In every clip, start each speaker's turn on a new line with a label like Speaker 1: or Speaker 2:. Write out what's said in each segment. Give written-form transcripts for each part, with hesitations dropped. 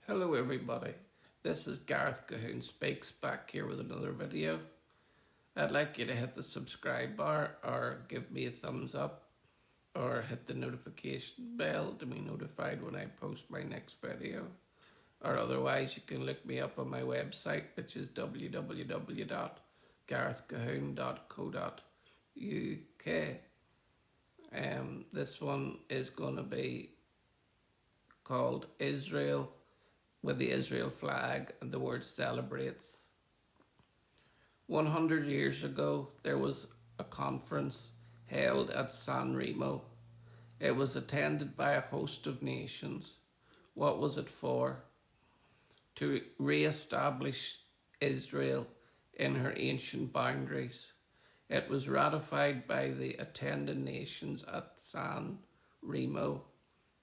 Speaker 1: Hello everybody, this is Gareth Cahoon Speaks back here with another video. I'd like you to hit the subscribe bar or give me a thumbs up or hit the notification bell to be notified when I post my next video. Or otherwise you can look me up on my website, which is www.garethcahoon.co.uk. This one is going to be called Israel, with the Israel flag and the word celebrates. 100 years ago, there was a conference held at San Remo. It was attended by a host of nations. What was it for? To re-establish Israel in her ancient boundaries. It was ratified by the attending nations at San Remo.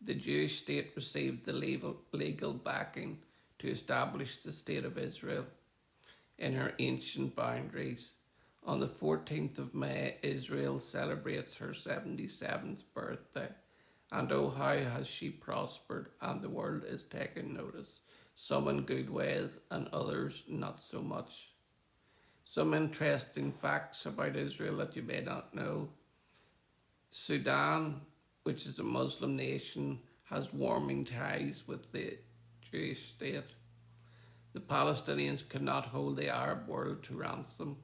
Speaker 1: The Jewish state received the legal backing to establish the state of Israel in her ancient boundaries. On the 14th of May, Israel celebrates her 77th birthday, and oh how has she prospered, and the world is taking notice, some in good ways and others not so much. Some interesting facts about Israel that you may not know. Sudan, which is a Muslim nation, has warming ties with the Jewish state. The Palestinians cannot hold the Arab world to ransom.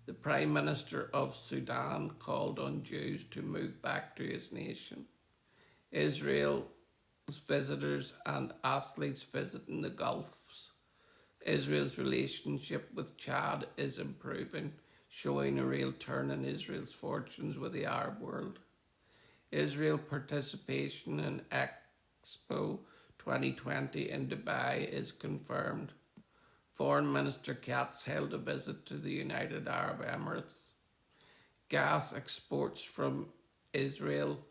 Speaker 1: The Prime Minister of Sudan called on Jews to move back to his nation. Israel's visitors and athletes visiting the Gulfs. Israel's relationship with Chad is improving, showing a real turn in Israel's fortunes with the Arab world. Israel participation in Expo 2020 in Dubai is confirmed. Foreign Minister Katz held a visit to the United Arab Emirates. Gas exports from Israel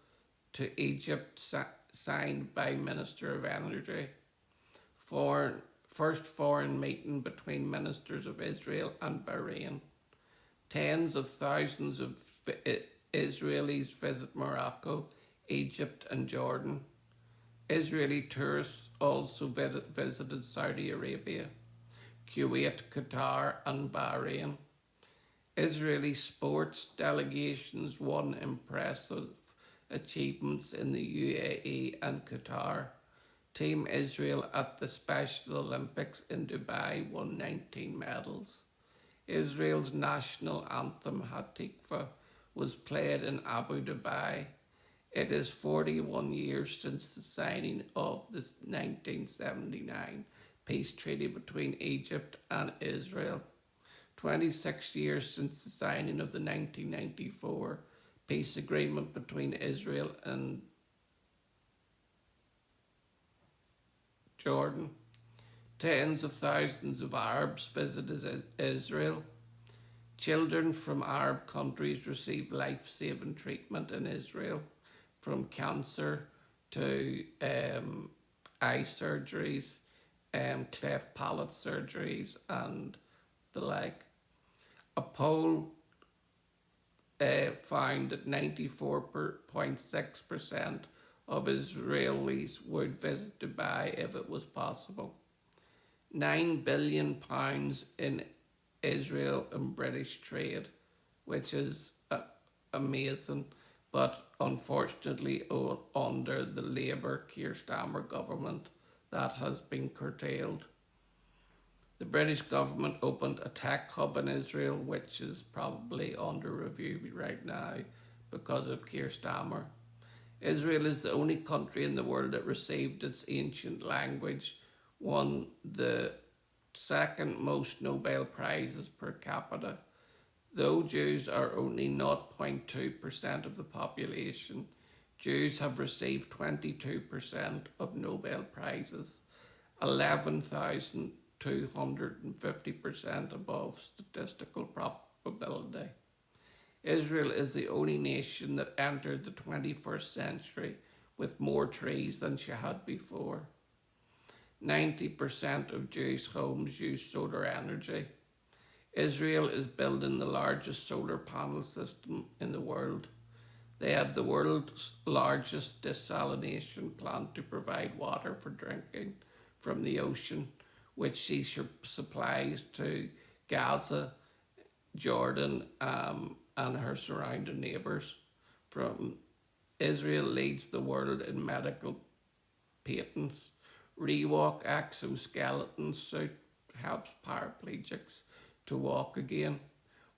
Speaker 1: to Egypt signed by Minister of Energy. First foreign meeting between ministers of Israel and Bahrain. Tens of thousands of Israelis visit Morocco, Egypt and Jordan. Israeli tourists also visited Saudi Arabia, Kuwait, Qatar and Bahrain. Israeli sports delegations won impressive achievements in the UAE and Qatar. Team Israel at the Special Olympics in Dubai won 19 medals. Israel's national anthem Hatikva was played in Abu Dhabi. It is 41 years since the signing of the 1979 peace treaty between Egypt and Israel. 26 years since the signing of the 1994 peace agreement between Israel and Jordan. Tens of thousands of Arabs visited Israel. Children from Arab countries receive life-saving treatment in Israel, from cancer to eye surgeries, cleft palate surgeries and the like. A poll found that 94.6% of Israelis would visit Dubai if it was possible. £9 billion in Israel and British trade, which is amazing, but unfortunately under the Labour Keir Starmer government that has been curtailed. The British government opened a tech hub in Israel, which is probably under review right now because of Keir Starmer. Israel is the only country in the world that received its ancient language, won the second most Nobel Prizes per capita. Though Jews are only 0.2% of the population, Jews have received 22% of Nobel Prizes, 11,250% above statistical probability. Israel is the only nation that entered the 21st century with more trees than she had before. 90% of Jewish homes use solar energy. Israel is building the largest solar panel system in the world. They have the world's largest desalination plant to provide water for drinking from the ocean, which she supplies to Gaza, Jordan, and her surrounding neighbours. From Israel leads the world in medical patents. Rewalk exoskeleton suit helps paraplegics to walk again.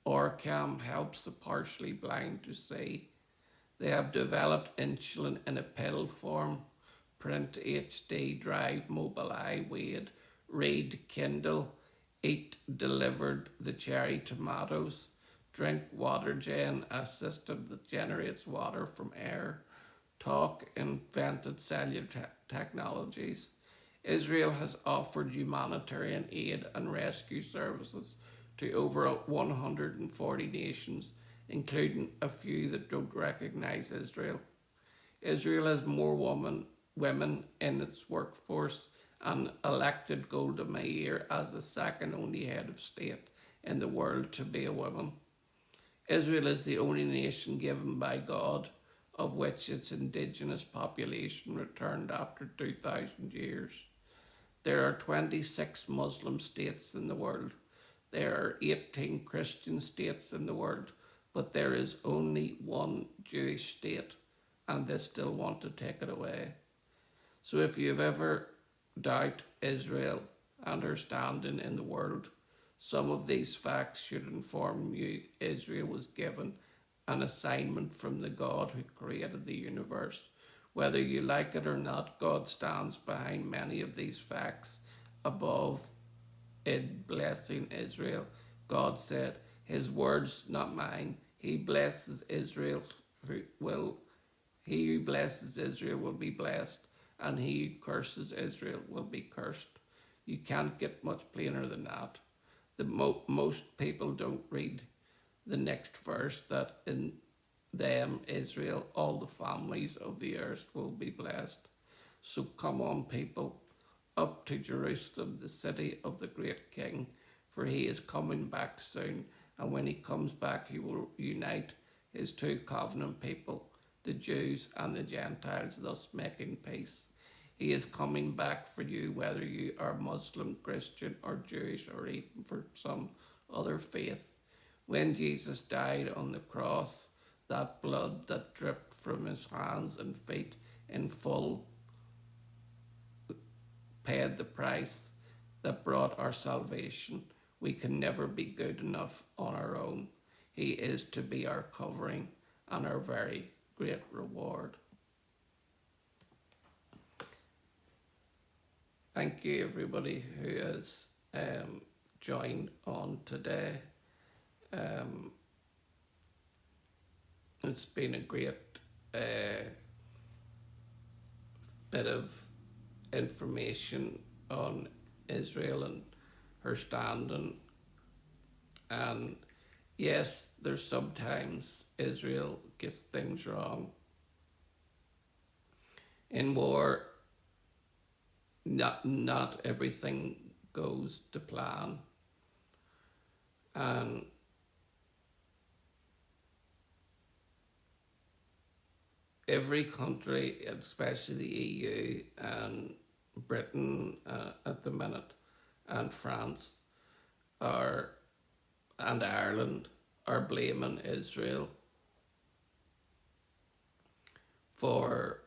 Speaker 1: Orcam helps the partially blind to see. They have developed insulin in a pill form. Print HD, Drive, Mobileye, Wade, Read, Kindle, Eat delivered the cherry tomatoes. Drink WaterGen, a system that generates water from air. Talk invented cellular technologies. Israel has offered humanitarian aid and rescue services to over 140 nations, including a few that don't recognise Israel. Israel has more women in its workforce and elected Golda Meir as the second only head of state in the world to be a woman. Israel is the only nation given by God of which its indigenous population returned after 2,000 years. There are 26 Muslim states in the world. There are 18 Christian states in the world, but there is only one Jewish state, and they still want to take it away. So if you've ever doubt Israel and her standing in the world, some of these facts should inform you Israel was given an assignment from the God who created the universe. Whether you like it or not, God stands behind many of these facts above in blessing Israel. God said, his words, not mine. He blesses Israel he who blesses Israel will be blessed, and he who curses Israel will be cursed. You can't get much plainer than that. Most people don't read the next verse, that in them, Israel, all the families of the earth will be blessed. So come on, people, up to Jerusalem, the city of the great King, for he is coming back soon, and when he comes back, he will unite his two covenant people, the Jews and the Gentiles, thus making peace. He is coming back for you, whether you are Muslim, Christian, or Jewish, or even for some other faith. When Jesus died on the cross, that blood that dripped from his hands and feet in full paid the price that brought our salvation. We can never be good enough on our own. He is to be our covering and our very great reward. Thank you, everybody who has joined on today. It's been a great bit of information on Israel and her standing. And yes, there's sometimes Israel gets things wrong. In war, not everything goes to plan. And every country, especially the EU and Britain at the minute, and France and Ireland are blaming Israel for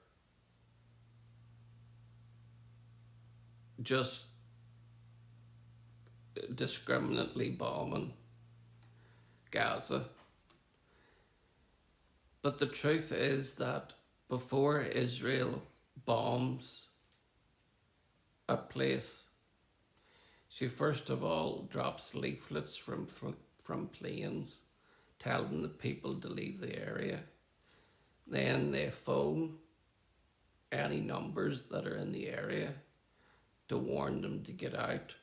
Speaker 1: just discriminately bombing Gaza. But the truth is that before Israel bombs a place, she first of all drops leaflets from planes telling the people to leave the area. Then they phone any numbers that are in the area to warn them to get out.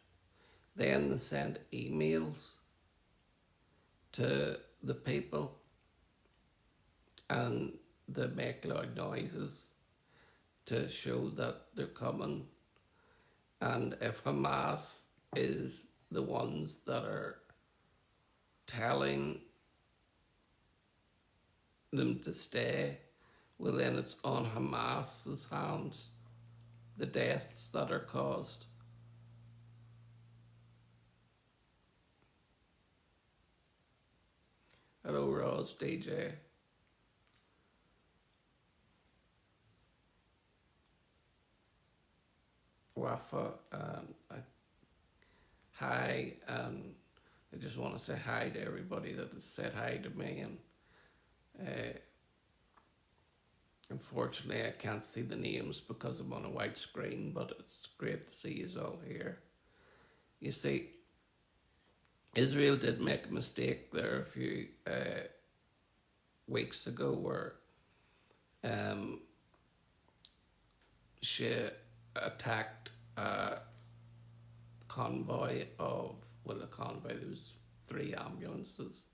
Speaker 1: Then they send emails to the people and they make loud noises to show that they're coming. And if Hamas is the ones that are telling them to stay, well then it's on Hamas's hands, the deaths that are caused. Hello, Ross, DJ. Wafa, hi, and I just want to say hi to everybody that has said hi to me. And uh, unfortunately, I can't see the names because I'm on a white screen, but it's great to see you all here. You see, Israel did make a mistake there a few weeks ago where um, she attacked a convoy of, well, a convoy, there was 3 ambulances.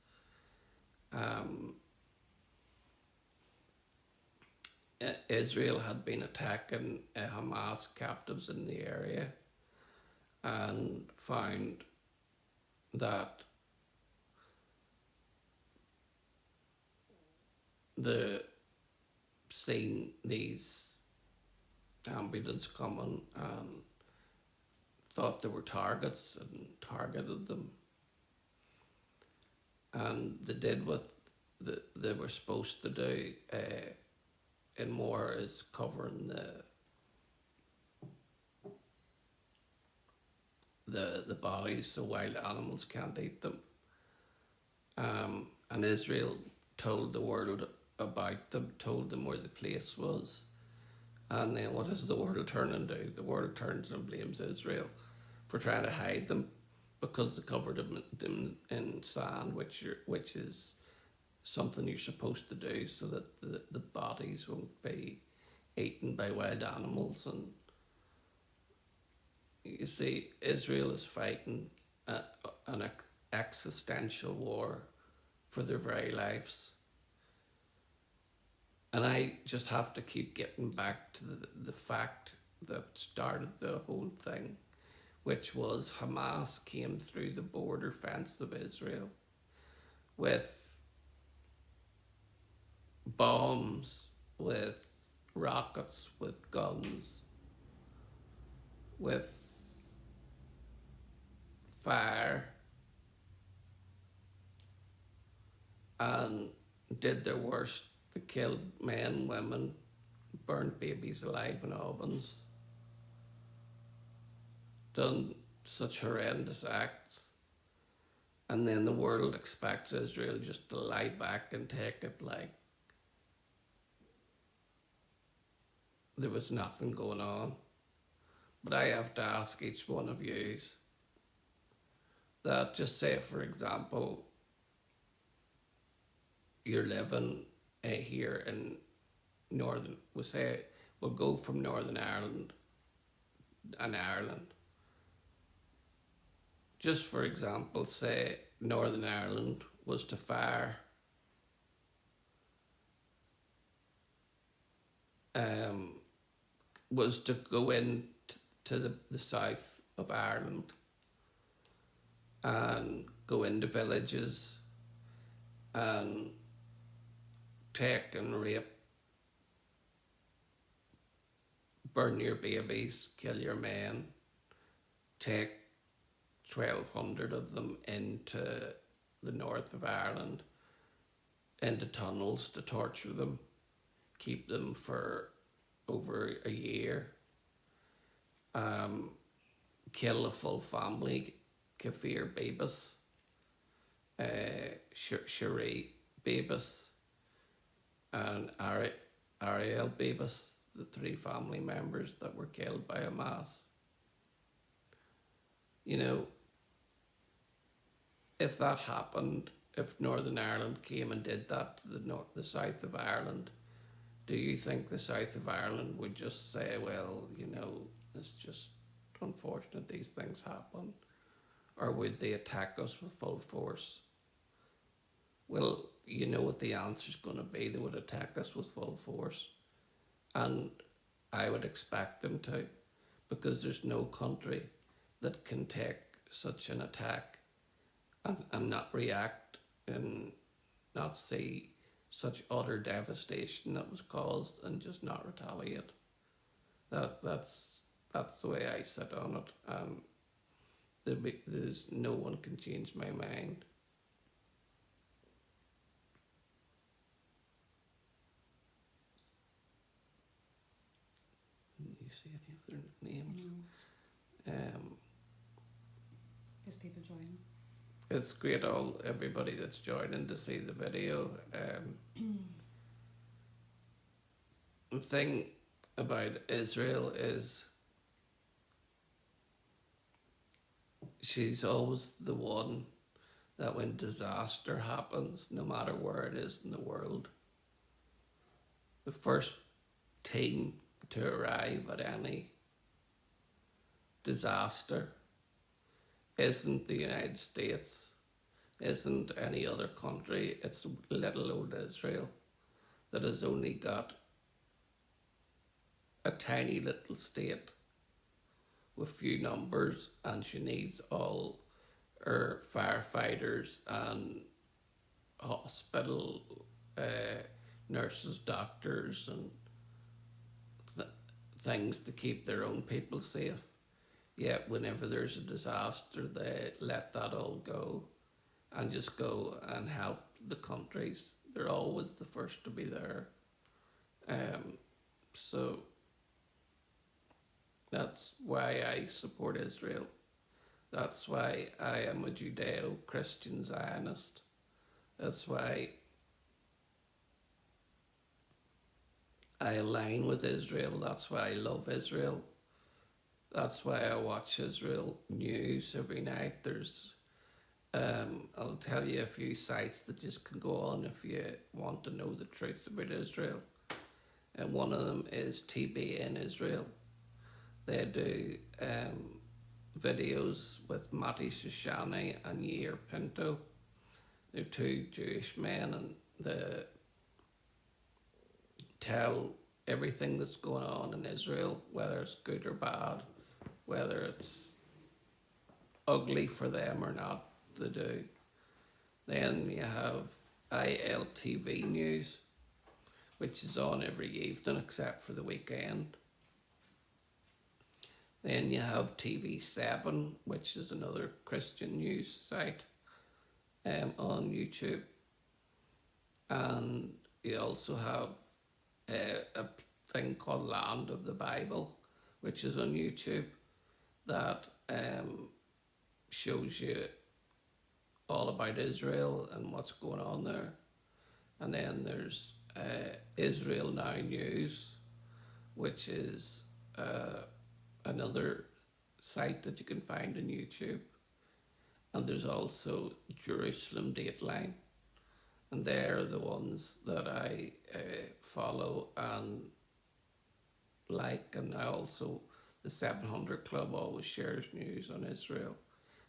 Speaker 1: Israel had been attacking Hamas captives in the area and found that the seen these ambulance coming and thought they were targets and targeted them, and they did what they were supposed to do, and more is covering the bodies so wild animals can't eat them. And Israel told the world about them, told them where the place was. And then what does the world turn and do? The world turns and blames Israel for trying to hide them because they covered them in sand, which is something you're supposed to do so that the bodies won't be eaten by wild animals. And you see, Israel is fighting an existential war for their very lives. And I just have to keep getting back to the fact that started the whole thing, which was Hamas came through the border fence of Israel with bombs, with rockets, with guns, with fire, and did their worst. They killed men, women, burned babies alive in ovens, done such horrendous acts. And then the world expects Israel just to lie back and take it like there was nothing going on. But I have to ask each one of you that, just say, for example, you're living here in Northern, we'll go from Northern Ireland and Ireland. Just for example, say Northern Ireland was to fire was to go in to the south of Ireland and go into villages and take and rape, burn your babies, kill your men, take 1,200 of them into the north of Ireland, into tunnels to torture them, keep them for over a year, kill a full family, Kafir Babas, Cherie Babas, and Ariel Babas, the 3 family members that were killed by Hamas. You know, if that happened, if Northern Ireland came and did that to the south of Ireland, do you think the south of Ireland would just say, well, you know, it's just unfortunate these things happen? Or would they attack us with full force? Well, you know what the answer's going to be. They would attack us with full force. And I would expect them to, because there's no country that can take such an attack and not react and not see such utter devastation that was caused and just not retaliate. That's the way I sit on it. There's no one can change my mind. see any of their names?
Speaker 2: Just people joining.
Speaker 1: It's great, everybody that's joining to see the video. The thing about Israel is she's always the one that when disaster happens, no matter where it is in the world, the first team to arrive at any disaster isn't the United States, isn't any other country, it's little old Israel that has only got a tiny little state with few numbers, and she needs all her firefighters and hospital nurses, doctors and things to keep their own people safe. Yet whenever there's a disaster, they let that all go and just go and help the countries. They're always the first to be there. So that's why I support Israel. That's why I am a Judeo-Christian Zionist. That's why I align with Israel. That's why I love Israel. That's why I watch Israel news every night. There's, I'll tell you a few sites that just can go on if you want to know the truth about Israel. And one of them is TBN Israel. They do videos with Mati Shoshani and Yair Pinto. They're two Jewish men, and they tell everything that's going on in Israel, whether it's good or bad, whether it's ugly for them or not, they do. Then you have ILTV News, which is on every evening except for the weekend. Then you have TV7, which is another Christian news site on YouTube. And you also have a thing called Land of the Bible, which is on YouTube, that shows you all about Israel and what's going on there. And then there's Israel Now News, which is another site that you can find on YouTube. And there's also Jerusalem Dateline, and they're the ones that I follow and like. And I also, the 700 Club always shares news on Israel.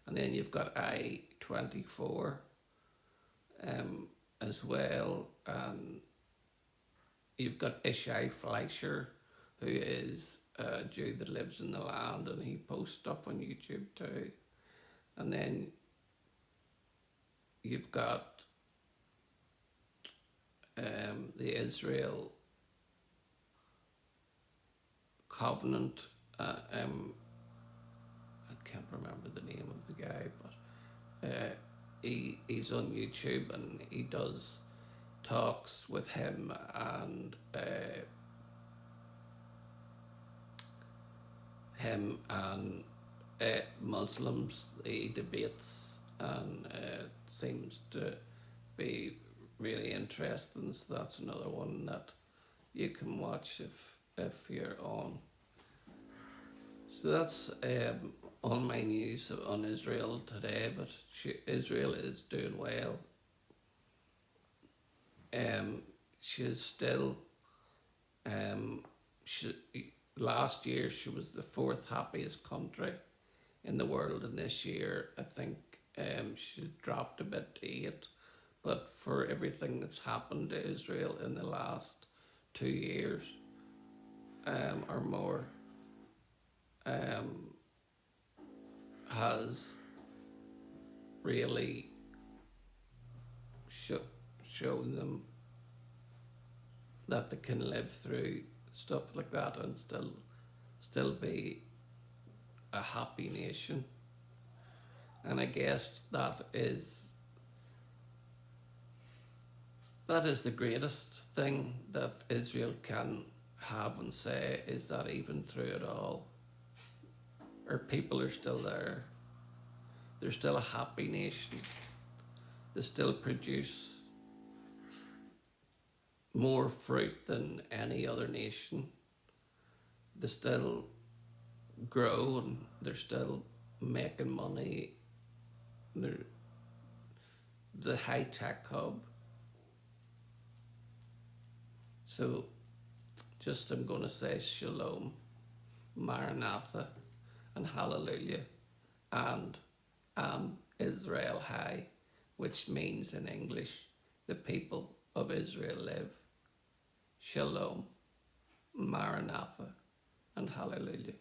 Speaker 1: And then you've got I24 as well, and you've got Ishai Fleischer, who is a Jew that lives in the land, and he posts stuff on YouTube too. And then you've got the Israel Covenant. I can't remember the name of the guy, but he's on YouTube, and he does talks with him and Muslims. He debates, and it seems to be really interesting. So that's another one that you can watch if you're on. So that's on my news on Israel today. But Israel is doing well. She's still last year she was the 4th happiest country in the world, and this year I think she dropped a bit to 8. But for everything that's happened to Israel in the last 2 years or more, has really shown them that they can live through stuff like that and still be a happy nation. And I guess that is the greatest thing that Israel can have and say, is that even through it all? Our people are still there. They're still a happy nation. They still produce more fruit than any other nation. They still grow and they're still making money. They're the high-tech hub. So just I'm going to say Shalom, Maranatha, and Hallelujah, and Israel High, which means in English, the people of Israel live. Shalom, Maranatha, and Hallelujah.